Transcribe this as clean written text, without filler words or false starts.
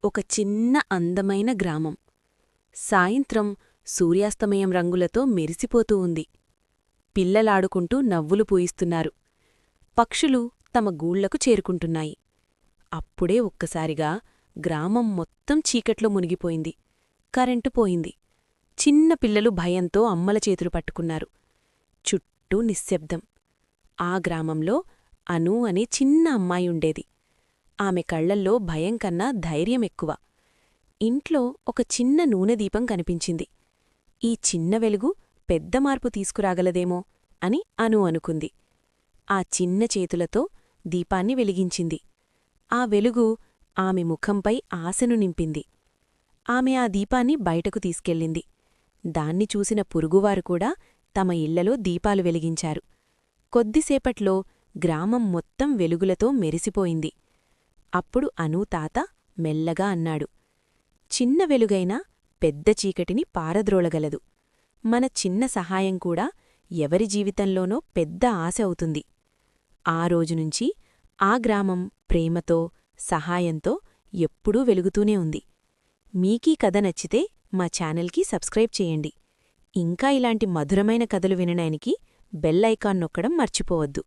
ఒక చిన్న అందమైన గ్రామం. సాయంత్రం సూర్యాస్తమయం రంగులతో మెరిసిపోతూ ఉంది. పిల్లలాడుకుంటూ నవ్వులు పూయిస్తున్నారు. పక్షులు తమ గూళ్లకు చేరుకుంటున్నాయి. అప్పుడే ఒక్కసారిగా గ్రామం మొత్తం చీకట్లో మునిగిపోయింది. కరెంటు పోయింది. చిన్న పిల్లలు భయంతో అమ్మల చేతులు పట్టుకున్నారు. చుట్టూ నిశ్శబ్దం. ఆ గ్రామంలో అను అనే చిన్న అమ్మాయుండేది. ఆమె కళ్లల్లో భయం కన్నా ధైర్యం ఎక్కువ. ఇంట్లో ఒక చిన్న నూనె దీపం కనిపించింది. ఈ చిన్న వెలుగు పెద్ద మార్పు తీసుకురాగలదేమో అని అను అనుకుంది. ఆ చిన్న చేతులతో దీపాన్ని వెలిగించింది. ఆ వెలుగు ఆమె ముఖంపై ఆశను నింపింది. ఆమె ఆ దీపాన్ని బయటకు తీసుకెళ్ళింది. దాన్ని చూసిన పురుగువారు కూడా తమ ఇళ్లలో దీపాలు వెలిగించారు. కొద్దిసేపట్లో గ్రామం మొత్తం వెలుగులతో మెరిసిపోయింది. అప్పుడు అనూ తాత మెల్లగా అన్నాడు, చిన్న వెలుగైనా పెద్ద చీకటిని పారద్రోలగలదు. మన చిన్న సహాయం కూడా ఎవరి జీవితంలోనో పెద్ద ఆశ అవుతుంది. ఆ రోజునుంచి ఆ గ్రామం ప్రేమతో, సహాయంతో ఎప్పుడూ వెలుగుతూనే ఉంది. మీకీ కథ నచ్చితే మా ఛానల్కి సబ్స్క్రైబ్ చేయండి. ఇంకా ఇలాంటి మధురమైన కథలు వినడానికి బెల్ ఐకాన్ నొక్కడం మర్చిపోవద్దు.